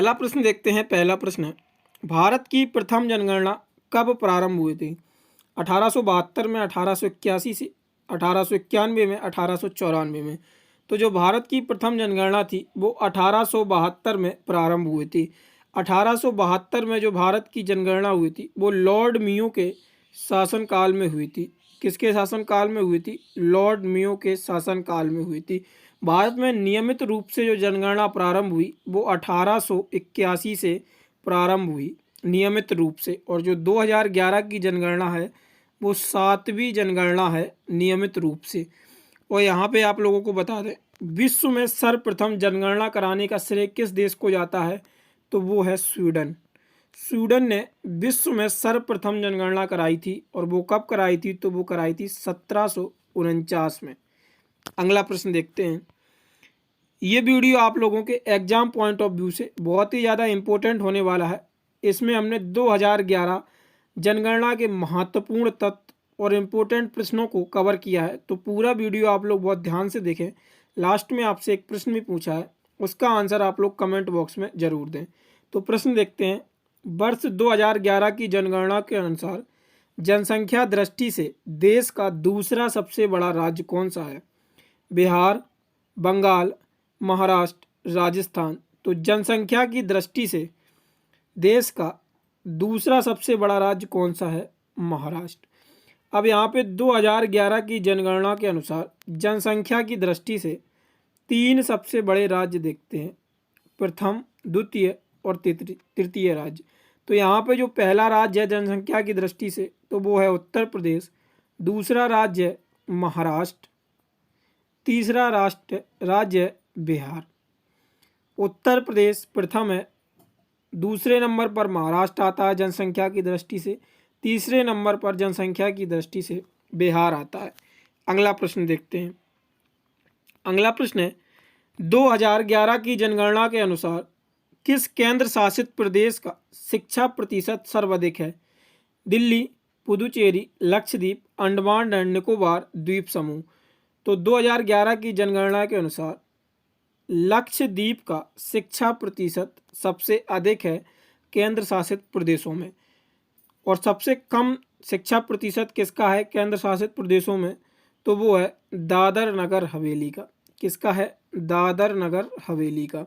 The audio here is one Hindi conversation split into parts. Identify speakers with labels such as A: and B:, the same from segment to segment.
A: पहला प्रश्न देखते हैं। पहला प्रश्न है, भारत की प्रथम जनगणना कब प्रारंभ हुई थी? 1872 में, 1881 से, 1891 में, 1894 में। तो जो भारत की प्रथम जनगणना थी वो 1872 में प्रारंभ हुई थी। 1872 में जो भारत की जनगणना हुई थी वो लॉर्ड मियो के शासनकाल में हुई थी। किसके शासनकाल में हुई थी? लॉर्ड मियो के शासनकाल में हुई थी। भारत में नियमित रूप से जो जनगणना प्रारंभ हुई वो 1881 से प्रारंभ हुई नियमित रूप से, और जो 2011 की जनगणना है वो 7वीं जनगणना है नियमित रूप से। और यहाँ पे आप लोगों को बता दें, विश्व में सर्वप्रथम जनगणना कराने का श्रेय किस देश को जाता है? तो वो है स्वीडन। स्वीडन ने विश्व में सर्वप्रथम जनगणना कराई थी, और वो कब कराई थी? तो वो कराई थी 1749 में। अगला प्रश्न देखते हैं। ये वीडियो आप लोगों के एग्जाम पॉइंट ऑफ व्यू से बहुत ही ज़्यादा इम्पोर्टेंट होने वाला है। इसमें हमने 2011 जनगणना के महत्वपूर्ण तत्व और इम्पोर्टेंट प्रश्नों को कवर किया है, तो पूरा वीडियो आप लोग बहुत ध्यान से देखें। लास्ट में आपसे एक प्रश्न भी पूछा है, उसका आंसर आप लोग कमेंट बॉक्स में ज़रूर दें। तो प्रश्न देखते हैं। वर्ष 2011 की जनगणना के अनुसार जनसंख्या दृष्टि से देश का दूसरा सबसे बड़ा राज्य कौन सा है? बिहार, बंगाल, महाराष्ट्र, राजस्थान। तो जनसंख्या की दृष्टि से देश का दूसरा सबसे बड़ा राज्य कौन सा है? महाराष्ट्र। अब यहाँ पे 2011 की जनगणना के अनुसार जनसंख्या की दृष्टि से 3 सबसे बड़े राज्य देखते हैं, प्रथम, द्वितीय और तृतीय राज्य। तो यहाँ पे जो पहला राज्य है जनसंख्या की दृष्टि से तो वो है उत्तर प्रदेश, दूसरा राज्य है महाराष्ट्र, तीसरा राज्य है बिहार। उत्तर प्रदेश प्रथम है, दूसरे नंबर पर महाराष्ट्र आता है जनसंख्या की दृष्टि से, तीसरे नंबर पर जनसंख्या की दृष्टि से बिहार आता है। अगला प्रश्न देखते हैं। अगला प्रश्न है, 2011 की जनगणना के अनुसार किस केंद्र शासित प्रदेश का शिक्षा प्रतिशत सर्वाधिक है? दिल्ली, पुदुचेरी, लक्षद्वीप, अंडमान एंड निकोबार द्वीप समूह। तो 2011 की जनगणना के अनुसार लक्षद्वीप का शिक्षा प्रतिशत सबसे अधिक है केंद्र शासित प्रदेशों में, और सबसे कम शिक्षा प्रतिशत किसका है केंद्र शासित प्रदेशों में? तो वो है दादर नगर हवेली का। किसका है? दादर नगर हवेली का।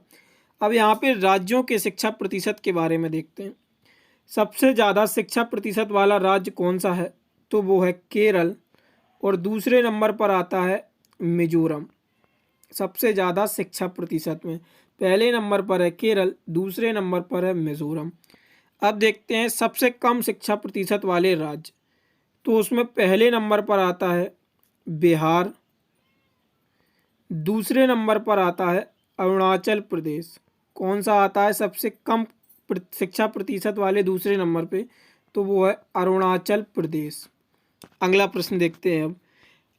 A: अब यहाँ पे राज्यों के शिक्षा प्रतिशत के बारे में देखते हैं। सबसे ज़्यादा शिक्षा प्रतिशत वाला राज्य कौन सा है? तो वो है केरल, और दूसरे नंबर पर आता है मिजोरम। सबसे ज़्यादा शिक्षा प्रतिशत में पहले नंबर पर है केरल, दूसरे नंबर पर है मिजोरम। अब देखते हैं सबसे कम शिक्षा प्रतिशत वाले राज्य, तो उसमें पहले नंबर पर आता है बिहार, दूसरे नंबर पर आता है अरुणाचल प्रदेश। कौन सा आता है सबसे कम शिक्षा प्रतिशत वाले दूसरे नंबर पे? तो वो है अरुणाचल प्रदेश। अगला प्रश्न देखते हैं। अब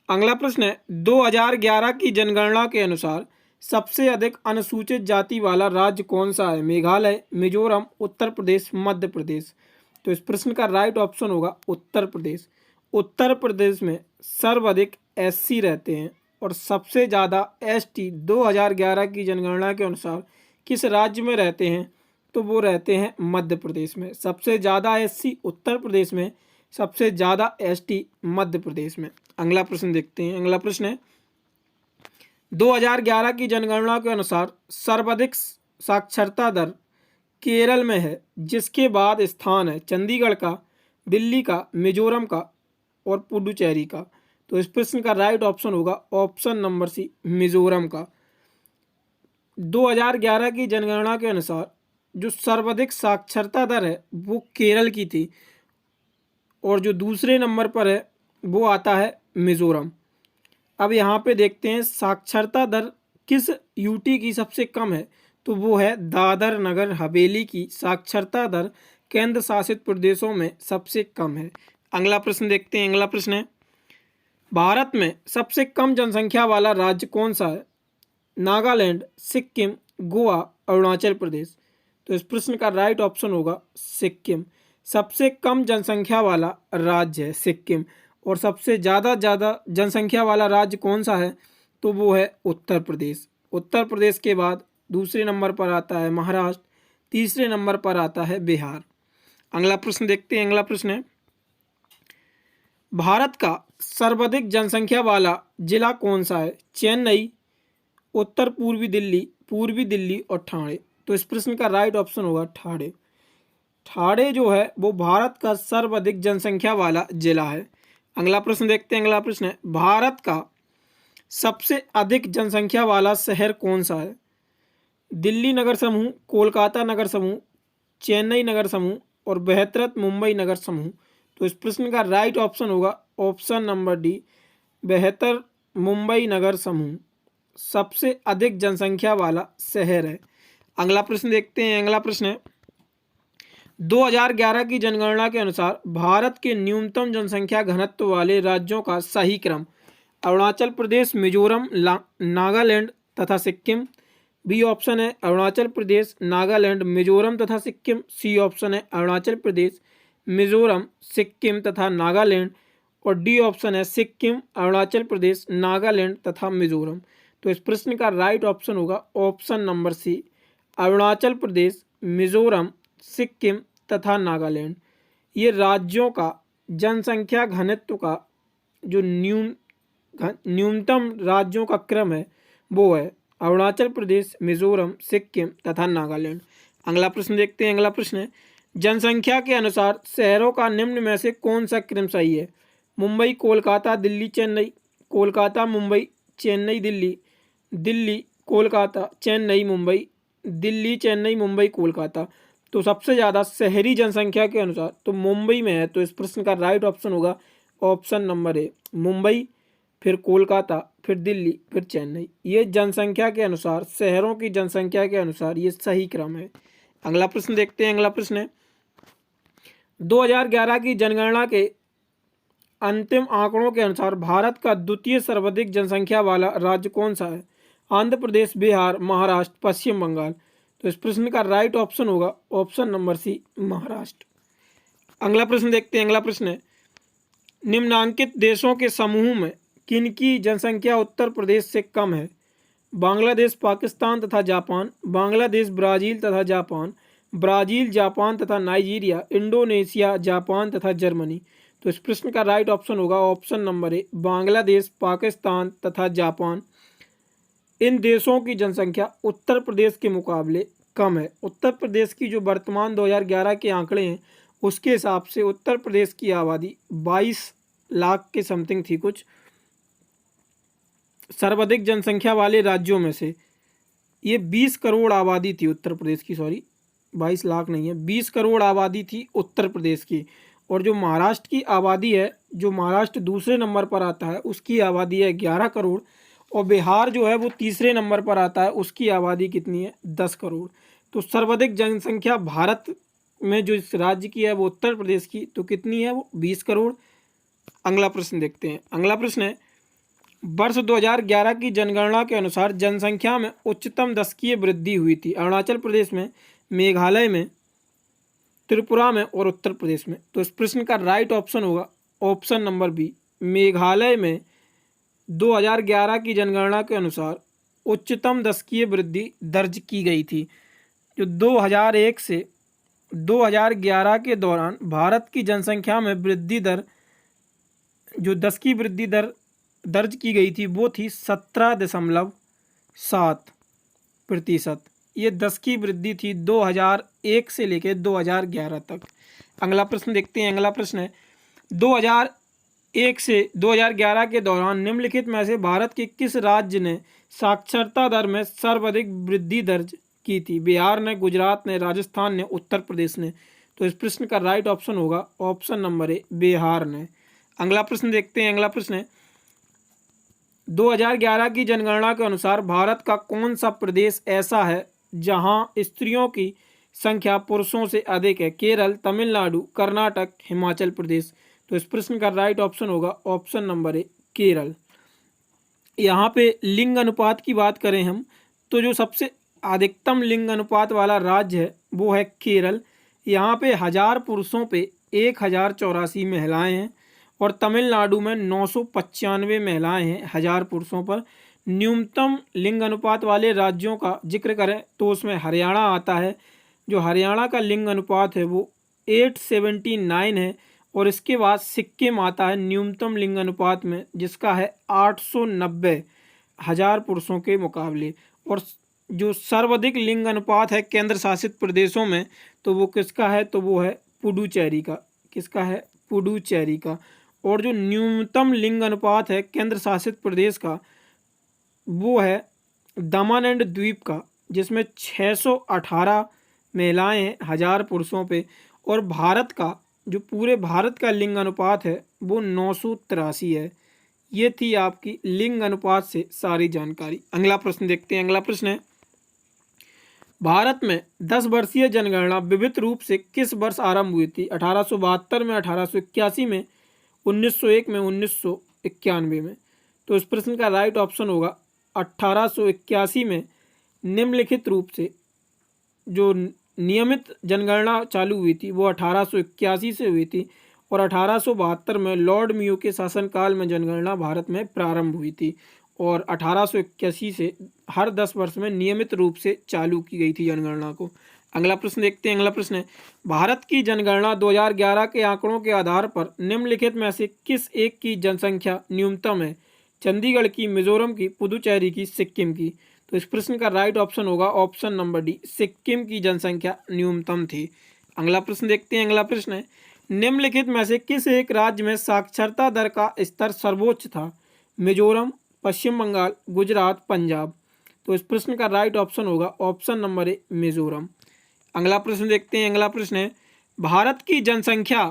A: अगला प्रश्न है, 2011 की जनगणना के अनुसार सबसे अधिक अनुसूचित जाति वाला राज्य कौन सा है? मेघालय, मिजोरम, उत्तर प्रदेश, मध्य प्रदेश। तो इस प्रश्न का राइट ऑप्शन होगा उत्तर प्रदेश। उत्तर प्रदेश में सर्वाधिक एससी रहते हैं, और सबसे ज़्यादा एसटी 2011 की जनगणना के अनुसार किस राज्य में रहते हैं? तो वो रहते हैं मध्य प्रदेश में। सबसे ज़्यादा एससी उत्तर प्रदेश में, सबसे ज़्यादा एसटी मध्य प्रदेश में। अगला प्रश्न देखते हैं। अगला प्रश्न है, 2011 की जनगणना के अनुसार सर्वाधिक साक्षरता दर केरल में है, जिसके बाद स्थान है चंडीगढ़ का, दिल्ली का, मिजोरम का और पुडुचेरी का। तो इस प्रश्न का राइट ऑप्शन होगा ऑप्शन नंबर सी, मिजोरम का। 2011 की जनगणना के अनुसार जो सर्वाधिक साक्षरता दर है वो केरल की थी, और जो दूसरे नंबर पर है वो आता है मिजोरम। अब यहाँ पे देखते हैं साक्षरता दर किस यूटी की सबसे कम है? तो वो है दादर नगर हवेली की साक्षरता दर केंद्र शासित प्रदेशों में सबसे कम है। अगला प्रश्न देखते हैं। अगला प्रश्न है, भारत में सबसे कम जनसंख्या वाला राज्य कौन सा है? नागालैंड, सिक्किम, गोवा, अरुणाचल प्रदेश। तो इस प्रश्न का राइट ऑप्शन होगा सिक्किम। सबसे कम जनसंख्या वाला राज्य है सिक्किम, और सबसे ज़्यादा जनसंख्या वाला राज्य कौन सा है? तो वो है उत्तर प्रदेश। उत्तर प्रदेश के बाद दूसरे नंबर पर आता है महाराष्ट्र, तीसरे नंबर पर आता है बिहार। अगला प्रश्न देखते हैं। अगला प्रश्न है, भारत का सर्वाधिक जनसंख्या वाला जिला कौन सा है? चेन्नई, उत्तर पूर्वी दिल्ली और ठाणे। तो इस प्रश्न का राइट ऑप्शन होगा ठाणे। ठाणे जो है वो भारत का सर्वाधिक जनसंख्या वाला जिला है। अगला प्रश्न देखते हैं। अगला प्रश्न है, भारत का सबसे अधिक जनसंख्या वाला शहर कौन सा है? दिल्ली नगर समूह, कोलकाता नगर समूह, चेन्नई नगर समूह और बेहतरत मुंबई नगर समूह। तो इस प्रश्न का राइट ऑप्शन होगा ऑप्शन नंबर डी, बेहतर मुंबई नगर समूह सबसे अधिक जनसंख्या वाला शहर है। अगला प्रश्न देखते हैं। अगला प्रश्न है, 2011 की जनगणना के अनुसार भारत के न्यूनतम जनसंख्या घनत्व वाले राज्यों का सही क्रम अरुणाचल प्रदेश, मिजोरम, नागालैंड तथा सिक्किम। बी ऑप्शन है अरुणाचल प्रदेश, नागालैंड, मिजोरम तथा सिक्किम। सी ऑप्शन है अरुणाचल प्रदेश, मिजोरम, सिक्किम तथा नागालैंड और डी ऑप्शन है सिक्किम, अरुणाचल प्रदेश, नागालैंड तथा मिजोरम। तो इस प्रश्न का राइट ऑप्शन होगा option number C, Arunachal Pradesh, Mizoram, Sikkim तथा नागालैंड। ये राज्यों का जनसंख्या घनत्व का जो न्यूनतम राज्यों का क्रम है वो है अरुणाचल प्रदेश, मिजोरम, सिक्किम तथा नागालैंड। अगला प्रश्न देखते हैं। अगला प्रश्न है, जनसंख्या के अनुसार शहरों का निम्न में से कौन सा क्रम सही है? मुंबई, कोलकाता, दिल्ली, चेन्नई, कोलकाता, मुंबई, चेन्नई, दिल्ली, दिल्ली, कोलकाता, चेन्नई, मुंबई, दिल्ली, चेन्नई, मुंबई, कोलकाता। तो सबसे ज़्यादा शहरी जनसंख्या के अनुसार तो मुंबई में है। तो इस प्रश्न का राइट ऑप्शन होगा ऑप्शन नंबर ए, मुंबई, फिर कोलकाता, फिर दिल्ली, फिर चेन्नई। ये जनसंख्या के अनुसार, शहरों की जनसंख्या के अनुसार ये सही क्रम है। अगला प्रश्न देखते हैं। अगला प्रश्न है, 2011 की जनगणना के अंतिम आंकड़ों के अनुसार भारत का द्वितीय सर्वाधिक जनसंख्या वाला राज्य कौन सा है? आंध्र प्रदेश, बिहार, महाराष्ट्र, पश्चिम बंगाल। तो इस प्रश्न का राइट ऑप्शन होगा ऑप्शन नंबर सी, महाराष्ट्र। अगला प्रश्न देखते हैं। अगला प्रश्न है, निम्नांकित देशों के समूह में किनकी जनसंख्या उत्तर प्रदेश से कम है? बांग्लादेश, पाकिस्तान तथा जापान, बांग्लादेश, ब्राज़ील तथा जापान, ब्राज़ील, जापान तथा नाइजीरिया, इंडोनेशिया, जापान तथा जर्मनी। तो इस प्रश्न का राइट ऑप्शन होगा option number A, Bangladesh, Pakistan तथा जापान। इन देशों की जनसंख्या उत्तर प्रदेश के मुकाबले कम है। उत्तर प्रदेश की जो वर्तमान 2011 के आंकड़े हैं उसके हिसाब से उत्तर प्रदेश की आबादी 22 लाख के समथिंग थी कुछ। सर्वाधिक जनसंख्या वाले राज्यों में से ये 20 करोड़ आबादी थी उत्तर प्रदेश की, सॉरी 22 लाख नहीं है, 20 करोड़ आबादी थी उत्तर प्रदेश की। और जो महाराष्ट्र की आबादी है, जो महाराष्ट्र दूसरे नंबर पर आता है, उसकी आबादी है 11 करोड़। और बिहार जो है वो तीसरे नंबर पर आता है, उसकी आबादी कितनी है? 10 करोड़। तो सर्वाधिक जनसंख्या भारत में जो इस राज्य की है वो उत्तर प्रदेश की, तो कितनी है वो? 20 करोड़। अगला प्रश्न देखते हैं। अगला प्रश्न है, वर्ष 2011 की जनगणना के अनुसार जनसंख्या में उच्चतम दशकीय वृद्धि हुई थी अरुणाचल प्रदेश में, मेघालय में, त्रिपुरा में और उत्तर प्रदेश में। तो इस प्रश्न का राइट ऑप्शन होगा ऑप्शन नंबर बी, मेघालय में 2011 की जनगणना के अनुसार उच्चतम दशकीय वृद्धि दर्ज की गई थी। जो 2001 से 2011 के दौरान भारत की जनसंख्या में वृद्धि दर, जो दशकीय वृद्धि दर दर्ज की गई थी वो थी 17.7%। ये 10 की वृद्धि थी 2001 से लेकर 2011 तक। अगला प्रश्न देखते हैं। अगला प्रश्न है, 2001 से 2011 के दौरान निम्नलिखित में से भारत के किस राज्य ने साक्षरता दर में सर्वाधिक वृद्धि दर्ज की थी? बिहार ने, गुजरात ने, राजस्थान ने, उत्तर प्रदेश ने। तो इस प्रश्न का राइट ऑप्शन होगा ऑप्शन नंबर ए, बिहार ने। अगला प्रश्न देखते हैं। अगला प्रश्न है, 2011 की जनगणना के अनुसार भारत का कौन सा प्रदेश ऐसा है जहां स्त्रियों की संख्या पुरुषों से अधिक है? केरल, तमिलनाडु, कर्नाटक, हिमाचल प्रदेश। तो इस प्रश्न का राइट ऑप्शन होगा ऑप्शन नंबर ए, केरल। यहाँ पे लिंग अनुपात की बात करें हम तो जो सबसे अधिकतम लिंग अनुपात वाला राज्य है वो है केरल। यहाँ पे 1000 पुरुषों पे 1084 महिलाएं हैं और तमिलनाडु में 995 महिलाएं हैं 1000 पुरुषों पर। न्यूनतम लिंग अनुपात वाले राज्यों का जिक्र करें तो उसमें हरियाणा आता है, जो हरियाणा का लिंग अनुपात है वो 879 है। और इसके बाद सिक्किम आता है न्यूनतम लिंग अनुपात में, जिसका है 890 हजार पुरुषों के मुकाबले। और जो सर्वाधिक लिंग अनुपात है केंद्र शासित प्रदेशों में, तो वो किसका है, तो वो है पुडुचेरी का। किसका है, पुडुचेरी का। और जो न्यूनतम लिंग अनुपात है केंद्र शासित प्रदेश का, वो है दमन एंड द्वीप का, जिसमें 618 महिलाएं हैं हजार पुरुषों पे। और भारत का, जो पूरे भारत का लिंग अनुपात है वो 983 है। ये थी आपकी लिंग अनुपात से सारी जानकारी। अगला प्रश्न देखते हैं। अगला प्रश्न है, भारत में 10 वर्षीय जनगणना विविध रूप से किस वर्ष आरंभ हुई थी? 1872 में, 1881 में, 1901 में, 1991 में। तो इस प्रश्न का राइट ऑप्शन होगा 1881 में निम्नलिखित रूप से जो नियमित जनगणना चालू हुई थी वो 1881 से हुई थी। और 1872 में लॉर्ड मियो के शासनकाल में जनगणना भारत में प्रारंभ हुई थी। और 1881 से हर 10 वर्ष में नियमित रूप से चालू की गई थी जनगणना को। अगला प्रश्न देखते हैं। अगला प्रश्न है, भारत की जनगणना 2011 के आंकड़ों के आधार पर निम्नलिखित में से किस एक की जनसंख्या न्यूनतम है? चंडीगढ़ की, मिजोरम की, पुदुचेरी की, सिक्किम की। तो इस प्रश्न का राइट ऑप्शन होगा ऑप्शन नंबर डी, सिक्किम की जनसंख्या न्यूनतम थी। अगला प्रश्न देखते हैं। अगला प्रश्न है, निम्नलिखित में से किस एक राज्य में साक्षरता दर का स्तर सर्वोच्च था? मिजोरम, पश्चिम बंगाल, गुजरात, पंजाब। तो इस प्रश्न का राइट ऑप्शन होगा ऑप्शन नंबर ए, मिजोरम। अगला प्रश्न देखते हैं। अगला प्रश्न है, भारत की जनसंख्या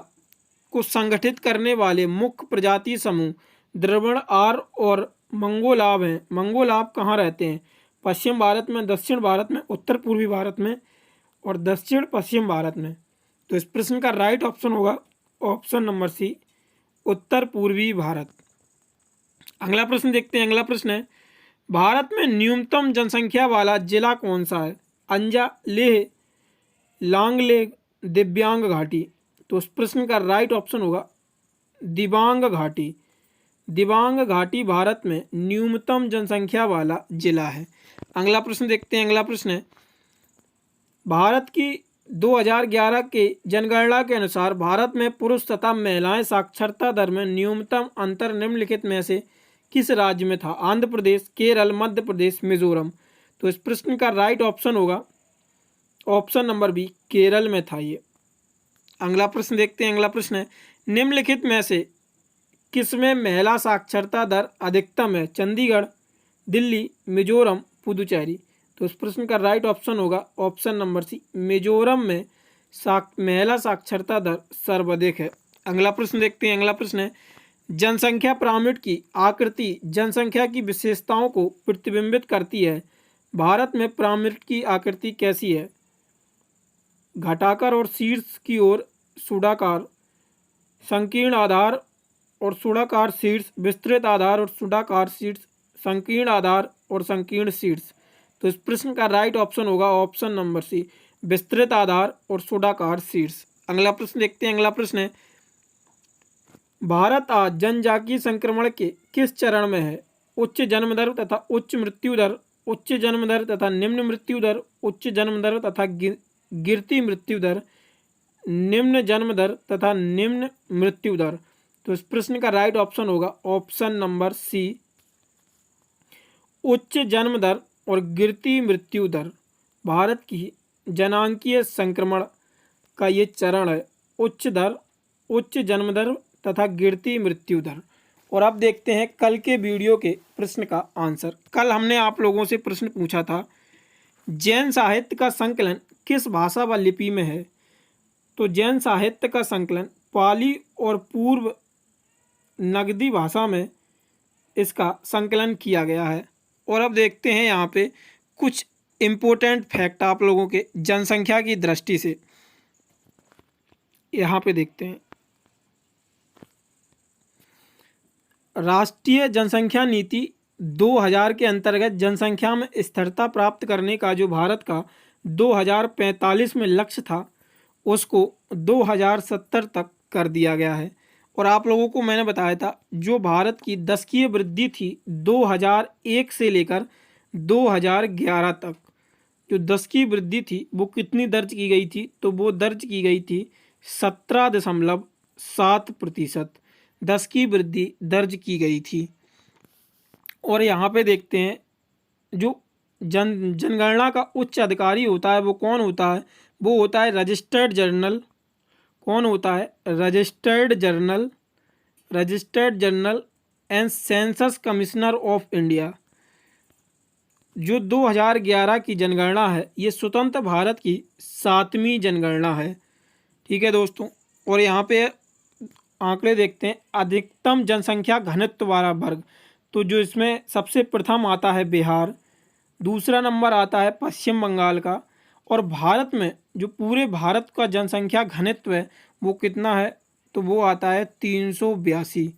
A: को संगठित करने वाले मुख्य प्रजाति समूह द्रविड़, आर्य और मंगोलाव हैं। मंगोलाव कहाँ रहते हैं? पश्चिम भारत में, दक्षिण भारत में, उत्तर पूर्वी भारत में और दक्षिण पश्चिम भारत में। तो इस प्रश्न का राइट ऑप्शन होगा ऑप्शन नंबर सी, उत्तर पूर्वी भारत। अगला प्रश्न देखते हैं। अगला प्रश्न है, भारत में न्यूनतम जनसंख्या वाला जिला कौन सा है? अंजा, लेह, लांगलेग, दिव्यांग घाटी। तो इस प्रश्न का राइट ऑप्शन होगा दिबांग घाटी। दिबांग घाटी भारत में न्यूनतम जनसंख्या वाला जिला है। अगला प्रश्न देखते हैं। अगला प्रश्न है, भारत की 2011 के जनगणना के अनुसार भारत में पुरुष तथा महिलाएं साक्षरता दर में न्यूनतम अंतर निम्नलिखित में से किस राज्य में था? आंध्र प्रदेश, केरल, मध्य प्रदेश, मिजोरम। तो इस प्रश्न का राइट ऑप्शन होगा ऑप्शन नंबर बी, केरल में था ये। अगला प्रश्न देखते हैं। अगला प्रश्न है, निम्नलिखित में से किसमें महिला साक्षरता दर अधिकतम है? चंडीगढ़, दिल्ली, मिजोरम, पुदुचेरी। तो इस प्रश्न का राइट ऑप्शन होगा ऑप्शन नंबर सी, मिजोरम में महिला साक्षरता दर सर्वाधिक है। अगला प्रश्न देखते हैं। अगला प्रश्न है, जनसंख्या पिरामिड की आकृति जनसंख्या की विशेषताओं को प्रतिबिंबित करती है। भारत में पिरामिड की आकृति कैसी है? घटाकर और शीर्ष की ओर सुडाकार, संकीर्ण आधार और सुडाकार शीर्ष, विस्तृत आधार और सुडाकार शीर्ष, संकीर्ण आधार और संकीर्ण शीर्ष। तो इस प्रश्न का राइट ऑप्शन होगा ऑप्शन नंबर सी, विस्तृत आधार और सुडाकार शीर्ष। अगला प्रश्न देखते हैं। अगला प्रश्न है, भारत आज जनजातीय संक्रमण के किस चरण में है? उच्च जन्म दर तथा उच्च मृत्यु दर, उच्च जन्म दर तथा निम्न मृत्यु दर, उच्च जन्म दर तथा गिरती मृत्यु दर, निम्न जन्म दर तथा निम्न मृत्यु दर। तो इस प्रश्न का राइट ऑप्शन होगा ऑप्शन नंबर सी, उच्च जन्म दर और गिरती मृत्यु दर। भारत की जनांकीय संक्रमण का ये चरण है, उच्च दर, उच्च जन्म दर तथा गिरती मृत्यु दर। और अब देखते हैं कल के वीडियो के प्रश्न का आंसर। कल हमने आप लोगों से प्रश्न पूछा था, जैन साहित्य का संकलन किस भाषा व लिपि में है? तो जैन साहित्य का संकलन पाली और पूर्व नगदी भाषा में इसका संकलन किया गया है। और अब देखते हैं यहाँ पे कुछ इम्पोर्टेंट फैक्ट आप लोगों के जनसंख्या की दृष्टि से। यहाँ पे देखते हैं, राष्ट्रीय जनसंख्या नीति 2000 के अंतर्गत जनसंख्या में स्थिरता प्राप्त करने का जो भारत का 2045 में लक्ष्य था, उसको 2070 तक कर दिया गया है। और आप लोगों को मैंने बताया था, जो भारत की दशकीय वृद्धि थी 2001 से लेकर 2011 तक, जो 10 की वृद्धि थी वो कितनी दर्ज की गई थी, तो वो दर्ज की गई थी 17.7%। 10 की वृद्धि दर्ज की गई थी। और यहाँ पे देखते हैं जो जनगणना का उच्च अधिकारी होता है वो कौन होता है, वो होता है रजिस्टर्ड जर्नल। कौन होता है? Registered journal and census commissioner of India. जो 2011 की जनगणना है ये स्वतंत्र भारत की 7वीं जनगणना है। ठीक है दोस्तों। और यहाँ पे आंकड़े देखते हैं, अधिकतम जनसंख्या घनत्व वाला वर्ग, तो जो इसमें सबसे प्रथम आता है बिहार, दूसरा नंबर आता है पश्चिम बंगाल का, और भारत में जो पूरे भारत का जनसंख्या घनत्व है वो कितना है, तो वो आता है 382।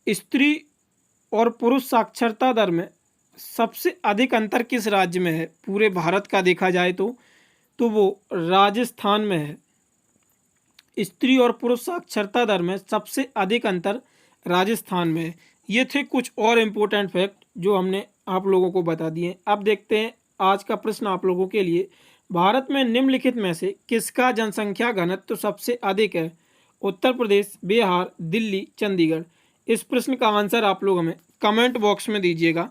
A: स्त्री और पुरुष साक्षरता दर में सबसे अधिक अंतर किस राज्य में है? पूरे भारत का देखा जाए तो वो राजस्थान में है। स्त्री और पुरुष साक्षरता दर में सबसे अधिक अंतर राजस्थान में है। ये थे कुछ और इम्पोर्टेंट फैक्ट जो हमने आप लोगों को बता दिए। अब देखते हैं आज का प्रश्न आप लोगों के लिए, भारत में निम्नलिखित में से किसका जनसंख्या घनत्व सबसे अधिक है? उत्तर प्रदेश, बिहार, दिल्ली, चंडीगढ़। इस प्रश्न का आंसर आप लोग हमें कमेंट बॉक्स में दीजिएगा।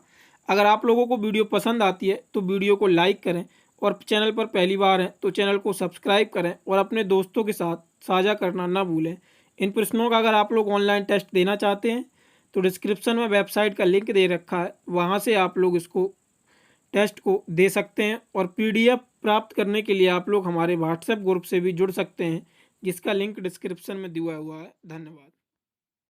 A: अगर आप लोगों को वीडियो पसंद आती है तो वीडियो को लाइक करें, और चैनल पर पहली बार हैं तो चैनल को सब्सक्राइब करें और अपने दोस्तों के साथ साझा करना ना भूलें। इन प्रश्नों का अगर आप लोग ऑनलाइन टेस्ट देना चाहते हैं तो डिस्क्रिप्शन में वेबसाइट का लिंक दे रखा है, वहाँ से आप लोग इसको टेस्ट को दे सकते हैं। और PDF प्राप्त करने के लिए आप लोग हमारे व्हाट्सएप ग्रुप से भी जुड़ सकते हैं, जिसका लिंक डिस्क्रिप्शन में दिया हुआ है। धन्यवाद।